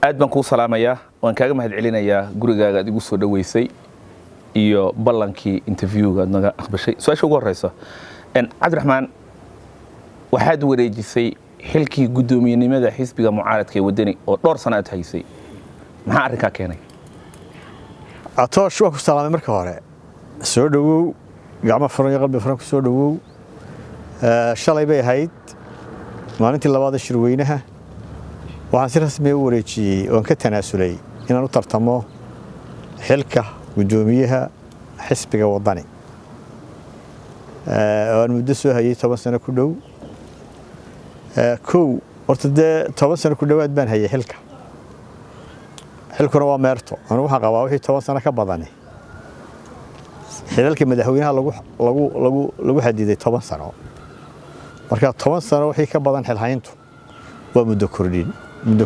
aad baan kuu salaamayaa waan kaaga mahadcelinayaa gurigaaga aad igu soo dhaweysay iyo ballankii interviewga aad naga aqbashay su'aasha ugu horeysa Cabdiraxmaan waxaad wareejisay xilkii gudoomiyenimada xisbiga mucaaradka ee wadani oo dhowr sano aad haysay maxaa arrinka keenay Atoosh waa ku salaamay marka hore soo dhawow gacmo furan iyo qalbi furan ku soo dhawow shalay bay ahayd maalintii labaad ee shirweynaha waxaan si rasmi ah u wareejiyay oo ka tanaasulay inaan u tartamo xilka gudoomiyaha xisbiga wadani aan muddo soo hayay 10 sano ku dhow horta 10 sano ku dhawaad baan hayay xilkuna waa meerto anigu waxaan qabaa wixii 10 sano ka badani xilalka madaxweynaha lagu xadiday 10 sano marka 10 sano wixii ka badan xilhayntu waa muddo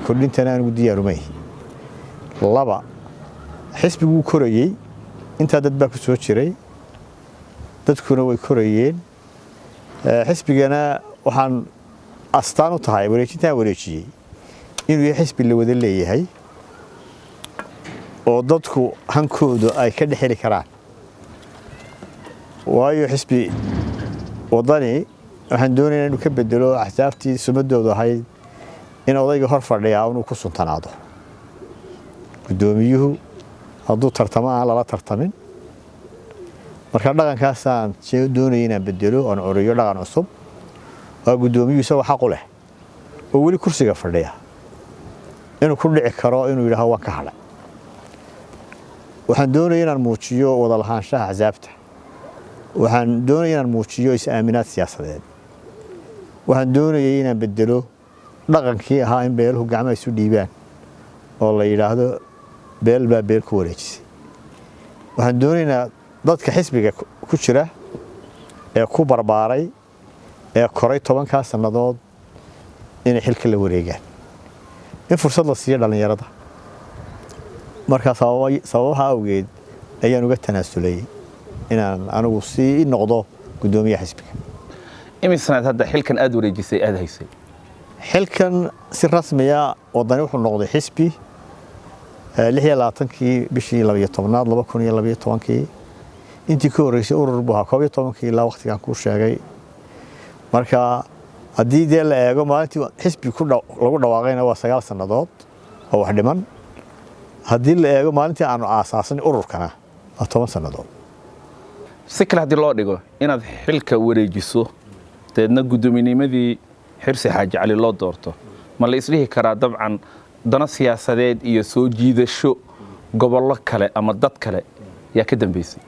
kordhintana aan ugu diyaarumay laba xisbigu korayay inta dad baa ku soo jiray dadkuna way korayeen xisbigana waxaan astaan u tahay wareejiyay inuu yahay xisbi la wada leeyahay oo dadku hankooda ay ka dhaxeli karaan waayo xisbi wadani waxaan doonayaa inuu ka bedelo axsaabtii sumadooda ahayd in odayga hor fadhiya uu ku suntanaado gudoomiyuhu hadduu tartamo aan lala tartamin marka dhaqankaasaan doonayay inaan bedelo oo curiyo dhaqan cusub oo gudoomiyuhu isagoo xaq u leh oo weli kursiga fadhiya inuu ku dhici karo inuu yiraahdo waan ka hadhay waxaan doonayaa inaan muujiyo wada lahaanshaha axsaabta waxaan doonayaa inaan muujiyo is-aaminaad siyaasadeed waxaan doonayaa inaan bedelo dhaqankii ahaa in beeluhu gacmaha isu dhiibaan oo la yiraahdo beel baa beel ku wareejisay waxaan doonayaa dadka xisbiga ku jira ee ku barbaaray ee koray 10 sanadood inay xilka la wareegaan in fursad la siiyo dhalinyarada marka sababaha awgeed ayaan uga tanaasulay inaan anigu sii noqdo gudoomiyaha xisbiga imisanaad hadda xilkan aad wareejisay aad haysay xilkan si rasmi ah wadani wuxuu noqday xisbi 26kii bishii 2012 intii ka horeysay urur buu ahaa 12kii ilaa waqtigan ku sheegay marka haddii la eego maalintii xisbi lagu dhawaaqayna waa 9 sanadood oo wax dhiman haddii la eego maalintii aanu aasaasnay ururkana waa 10 sanadood si kale haddii loo dhigo inaad xilka wareejiso deedna gudoomiyenimadii xirsi xaaji cali loo doorto ma la islihi karaa dabcan dana siyaasadeed iyo soo jiidasho gobollo kale ama dad kale yaa ka dambeysay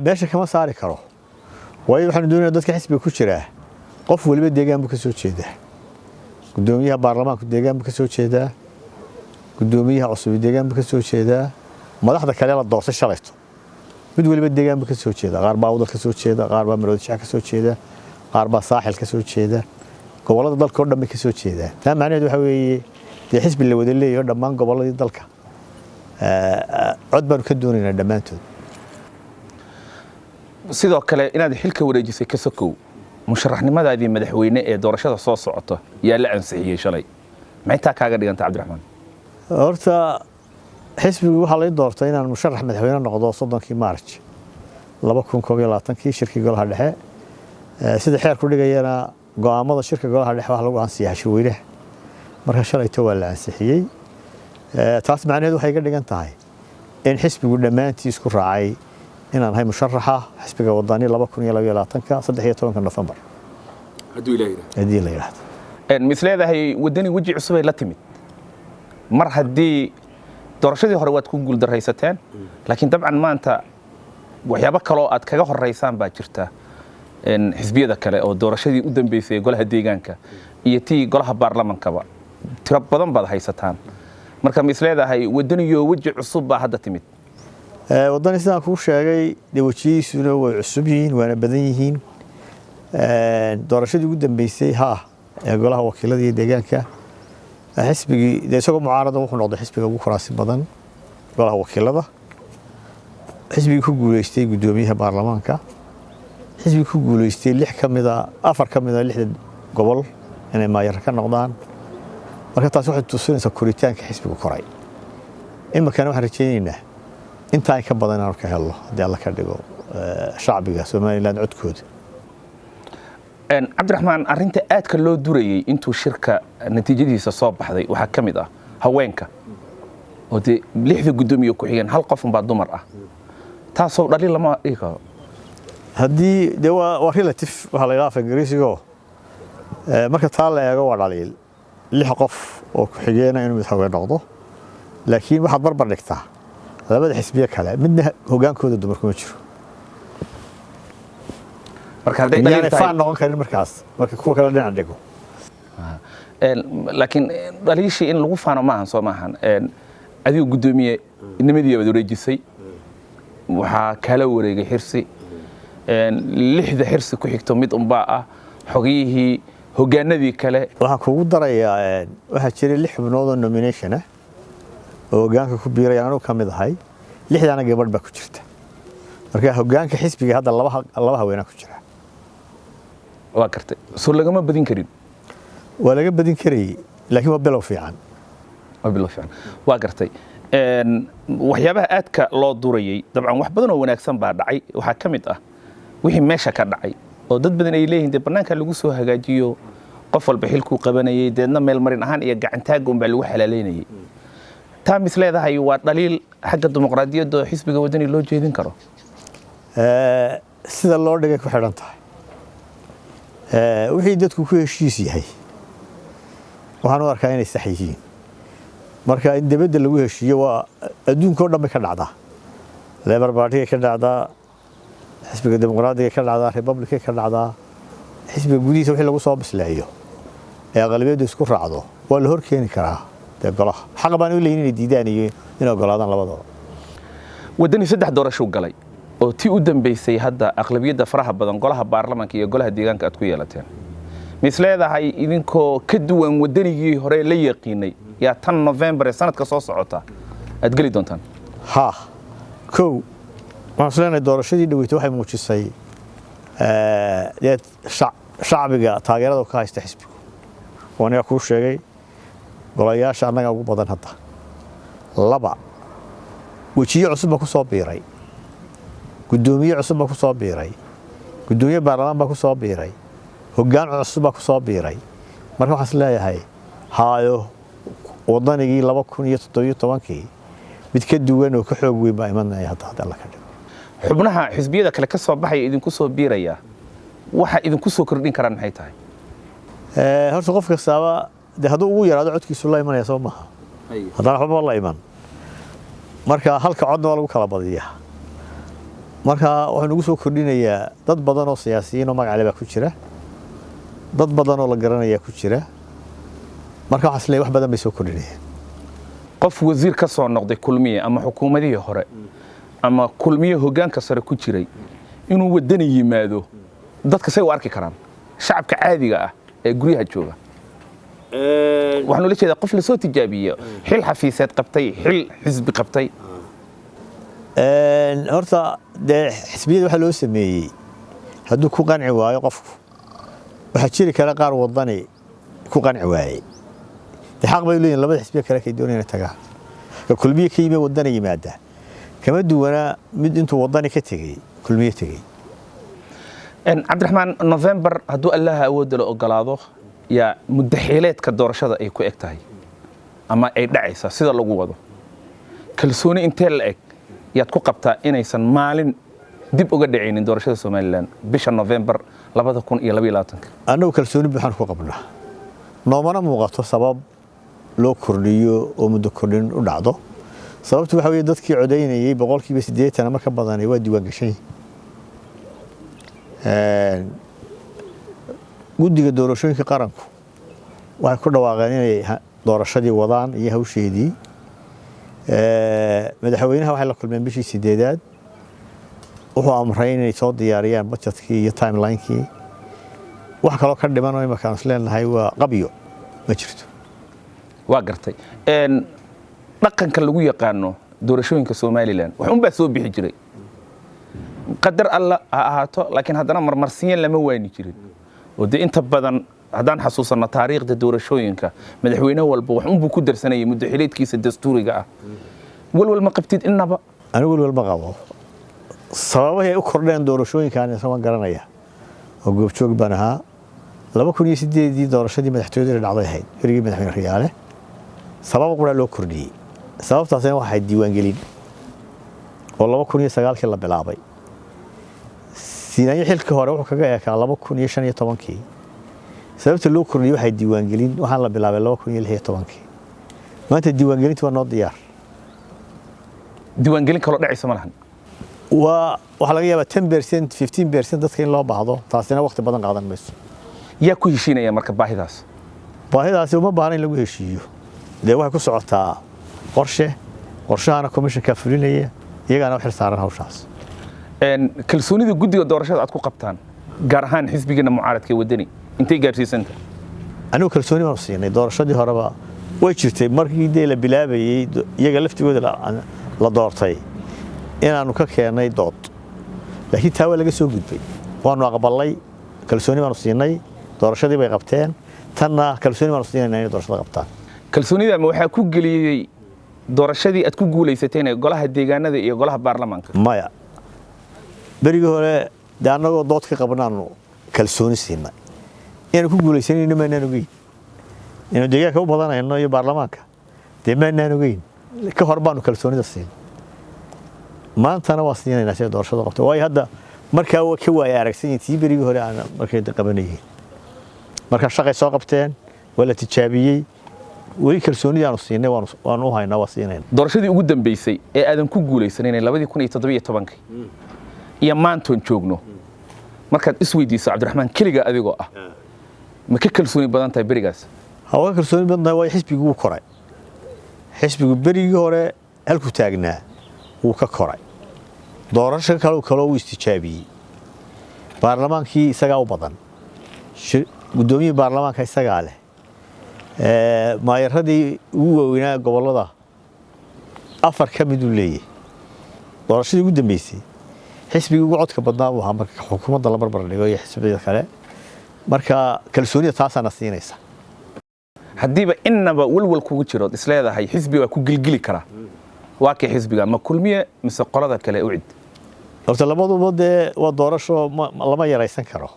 meesha kama saari karo waayo waxaan doonayaa dadka xisbiga ku jira qof waliba deegaan buu ka soo jeedaa gudoomiyaha baarlamaanka deegaan buu ka soo jeedaa gudoomiyaha cusub deegaan buu ka soo jeedaa madaxda kale la doortay shalayto mid waliba deegaan buu ka soo jeedaa qaar baa wadal ka soo jeeda qaar baa maroodiyaha ka soo jeeda qaar baa saaxil ka soo jeeda gobolada dalka oo dhan ka soo jeeda taa macnaheedu waxa weeye xisbi la wada leeyahay dhammaan goboladii dalka cod baan ka doonaynaa dhamaantood sidoo kale inaad xilka wareejisay ka sokow musharaxnimadaadii madaxweyne ee doorashada soo socota yaa la ansixiyay shalay maxay taa kaaga dhiganta Cabdiraxmaan horta xisbigu waxa la doortay inaan musharax madaxweyne noqdo 30kii Maarch 2021 shirkii golaha dhexe sida xeer ku dhigayana go'aamada shirka golaha dhexe waxa lagu ansixiyay shirweynaha marka shalay waa la ansixiyay taas macnaheedu waxay ka dhigan tahay in xisbigu dhamaantii isku raacay inaan hay musharaxa xisbiga wadani 2022 November hadii la yiraahdo misleedahay wadani waji cusub ay la timid mar hadii doorashadii hore waad ku guul dareysateen laakiin dabcan maanta waxyaabo kale oo aad kaga horeysaan baa jirta xisbiyada kale oo doorashadii u dambeysay golaha deegaanka iyo tii golaha baarlamaankaba tiro badan baad haysataan marka misleedahay wadaniyo waji cusub baa hadda timid wadani sidaan ku sheegay wajigiisuna way cusub yihiin waana badan yihiin doorashadii ugu dambeysay ee golaha wakiilada iyo deegaanka xisbigii isagoo mucaarada wuxuu noqday xisbiga ugu kuraasi badan golaha wakiilada xisbigii ku guuleystay gudoomiyaha baarlamaanka xisbigii ku guuleystay 4 ka mid ah 6 gobol inay maayar ka noqdaan marka taas waxay tusinaysaa koritaanka xisbiga koray imakana waxaan rajaynaynaa inta ay ka badan inaan ka helno haddii alla ka dhigo shacbiga Soomaaliland codkooda. Cabdiraxmaan, arrinta aadka loo durayay intuu shirka natiijadiisa soo baxday waxaa ka mid ah haweenka oo dee 6 gudoomiye ku xigeen hal qof baa dumar ah taasoo dhaliil lama dhigi karo. haddii de waa relative waxa la yiraahdaa Ingiriisiga marka taa la eego waa dhaliil 6 qof oo ku xigeena inuu mid haween noqdo laakiin waxaad barbar dhigtaa labada xisbiye kale midna hogaankooda dumarku ma jiro marka haday dhaliil tahay noqon karin marka kuwa kale dhinac dhigo laakiin dhaliishii in lagu faano ma ahan soo maahan adigu gudoomiye nimadii wada wareejisay waxaa kala wareegay xirsi 6 xirsi ku xigto mid unbaa ah xogiyihii hogaanadii kale waxaan kugu darayaa waxa jiray 6 xubnood oo nomination ah oo hogaanka ku biiray anigu kamid ahay 6 gabadh baa ku jirta marka hogaanka xisbiga hadda laba haween ku jira waa kartay soo lagama badin karin waa laga badin karay laakiin waa bilow fiican waa gartay waxyaabaha aadka loo durayay dabcan wax badan oo wanaagsan baa dhacay waxa kamid ah wixii meesha ka dhacay oo dad badan ay leeyihiin banaanka lagu soo hagaajiyo qof walba xilku qabanayay deedna meel marin ahaan iyo gacantaag baa lagu xalaaleynayay taa mis leedahay waa dhaliil xagga dimuqraadiyadda xisbiga wadani loo jeedin karo sida loo dhigay ku xidhan tahay wixii dadku ku heshiis yahay waxaan u arkaa inay sax yihiin marka in dibadda lagu heshiiyo waa adduunka oo dhan ka dhacda Labour Party ka dhacda xisbiga dimuqraadiga ka dhacda Republic ka dhacda xisbiga gudihiisa wixii lagu soo bislaayo ee aqlabiyadu isku raacdo waa la hor keeni karaa golaha xaq baan u leeyahay inay diidaan iyo inay ogolaadaan labadaba wadani 3 doorasho galay oo tii u dambeysay hadda aqlabiyada faraha badan golaha baarlamaanka iyo golaha deegaanka aad ku yeelateen misleedahay idinkoo ka duwan wadanigii hore la yaqiinay yaa tan November sanadka soo socota aad gali doontaan waxaan leenahay doorashadii dhaweytay waxay muujisay shacbiga taageerada ka haysta xisbiga waana ku sheegay golayaasha annaga ugu badan hadda 2 wajiyo cusub ku soo biiray gudoomiye cusub ku soo biiray gudoomiye baarlamaan baa ku soo biiray hoggaan cusub ku soo biiray marka waxaan leeyahay haayo wadanigii 2017 mid ka duwan oo ka xoog weyn baa imanaya hadda la ka dhigo xubnaha xisbiyada kale ka soo baxay idinku soo biiraya waxa idinku soo kordhin karaan maxay tahay horta qof kasta hadduu ugu yaraado codkiisu la imanaya soo maaha haddana waxba la iman marka halka codna waa lagu kala badiyaa marka waxaan ugu soo kordhinayaa dad badan oo siyaasiyiin oo magac leh ku jira dad badan oo la garanaya ku jira marka waxa isleeyahay wax badan bay soo kordhinayaan qof wasiir ka soo noqday kulmiye ama xukuumadii hore ama kulmiye hogaanka sare ku jiray inuu wadani yimaado dadka say u arki karaan shacabka caadiga ah ee guryaha jooga waxaan la jeedaa qof la soo tijaabiyo xil xafiiseed qabtay xil xisbi qabtay horta de xisbiyada waxa loo sameeyay hadduu ku qanci waayo qofku waxa jiri kara qaar wadani ku qanci waayay de xaq bay leeyihiin labada xisbiye kale ka doonayna tagaa ka kulmiye ka yimid wadani yimaada kama duwana mid intuu wadani ka tagay kulmiye tagay Cabdiraxmaan November hadduu Allah awood la ogolaado ya mudaxileedka doorashada ay ku eg tahay ama ay dhacaysa sida lagu wado kalsooni intee la eg yaad ku qabtaa inaysan maalin dib uga dhicinin doorashada Soomaaliland bisha November 2022 anagu kalsooni bixin ku qabnaa noomana muuqato sabab loo kordhiyo oo muddo kordhin u dhacdo sababtu waxa weeye dadkii codeynayay 80% ama ka badan waa diiwaan gashay guddiga doorashooyinka qaranku waxay ku dhawaaqeen inay doorashadii wadaan iyo hawsheedii madaxweynaha waxay la kulmeen bishii 8aad wuxuu amray inay soo diyaariyaan budgetkii iyo timeline-kii wax kale ka dhiman oo imakaan isleenahay waa qabyo ma jirto waa gartay dhaqanka lagu yaqaano doorashooyinka Soomaaliland wax un baa soo bixi jiray qadar alla ha ahaato laakiin haddana marmarsiin lama waani jirin oo inta badan haddaan xasuusanno taariikhda doorashooyinka madaxweyne walba wax unbuu ku darsanayay muddo xileedkiisa dastuuriga ah walwal ma qabtid innaba anigu walwal ma qabo sababahay u kordheen doorashooyinkan isma garanaya oo goobjoog baan ahaa 2008 doorashadii madaxtooyada dhacday ahayd erigii madaxweyne Riyaale sabab qura loo kordhiyay sababtaasina waxay diiwaan gelin oo 2009 la bilaabay siinay xilka hore wuxuu kaga eekaa 2015 sababta loo kordhiyay waxay diiwaan gelin waxaan la bilaabay 2016 maanta diiwaan gelintu waa noo diyaar diiwaan gelin kala dhacaysa ma lahan waxa laga yaabaa 10% 15% dadka in loo baahdo taasina waqti badan qaadan mayso yaa ku heshiinaya marka baahidaas uma baahna in lagu heshiiyo waxay ku socotaa qorshahana commissionka fulinaya iyagana wax saaran hawshaas kalsoonida guddiga doorashada aad ku qabtaan gaar ahaan xisbigeena mucaaradka wadani intay gaarsiisanta anigu kalsooni ma siinay doorashadii horeba way jirtay markii la bilaabayay iyaga laftigooda la doortay inaanu ka keenay dood laakiin taa waa laga soo gudbay waanu aqbalay kalsooni baanu siinay doorashadii bay qabteen tanna kalsooni baanu siinay inay doorashada qabtaan kalsoonida ma waxa ku galiyay doorashadii aad ku guuleysateen golaha deegaanada iyo golaha baarlamaanka maya berigii hore daanagoo dood ka qabnaanu kalsooni siinay inaan ku guuleysanayno ma aanan ogeyn inaan deegaanka u badanayno iyo baarlamaanka ma aanan ogeyn ka hor baanu kalsoonida siinay maantana waa siinayna sida doorashada qabto way hadda markaa ka waaya aragsan intii berigii hore aan markay qabanayeen marka shaqay soo qabteen wala tijaabiyay way kalsoonida aanu siinay waan u haynaa waa siinayna doorashadii ugu dambeysay ee aadan ku guuleysanay 2017 iyo maantoon joogno markaad isweydiiso Cabdiraxmaan kaliga adigoo ah ma ka kalsooni badan tahay berigaas hawa kalsooni badan tahay way xisbigu koray xisbigu berigii hore halku taagnaa uu ka koray doorasho kale uu istijaabiyay baarlamaankii isaga u badan gudoomiye baarlamaanka isaga leh maayaradii ugu waaweynaa gobolada afar ka mid u leeyahay doorashadii ugu dambeysay xisbiga ugu codka badnaa uu ahaa marka xukuumadda la barbar dhigo iyo xisbiyada kale marka kalsoonida taasana siinaysa hadiiba innaba walwal kugu jiro isleedahay xisbiga ku gilgili kara waa ka xisbiga ma kulmiye mise qolada kale u cid horta labaduba waa doorasho lama yaraysan karo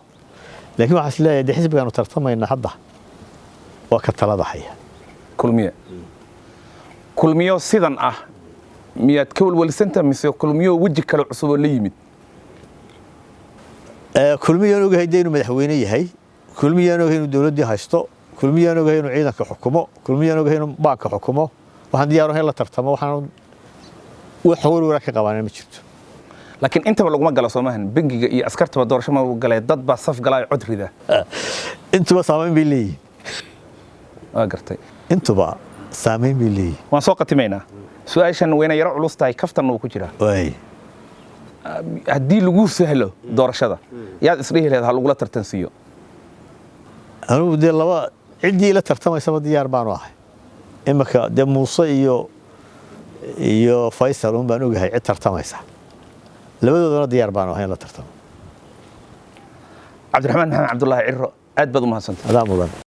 laakiin waxa isleeyahay xisbigaanu tartamayna hadda waa ka talada haya kulmiyo sidan ah miyaad ka walwalsanta mise kulmiyo waji kale cusub oo la yimid kulmiyaan ogahay inuu madaxweyne yahay kulmiyaan ogahay inuu dawladda haysto kulmiyaan ogahay inuu ciidanka xukumo kulmiyaan ogahay inuu baanka xukumo waxaan diyaar u ahay la tartamo waxaan wax warwara ka qabanay ma jirto laakiin intaba laguma galo Soomaaliya bangiga iyo askartaba doorasho ma galay dad ba saf galay cod rida intuba saameyn bay leeyihiin gartay intuba saameyn bay leeyihiin waan soo qatimaynaa su'aashan weyna yaro culus tahay kaftan uu ku jira haddii lagu sahlo doorashada yaad isdhihi lahayd ha lagula tartansiiyo anigu laba ciddii la tartamaysa diyaar baan u ahay imaka Muuse iyo Faysal baan ogahay cid tartamaysa labadoodana diyaar baan u ahay la tartamo Cabdiraxmaan Maxamed Cabdullaahi Cirro aad baad u mahadsantahay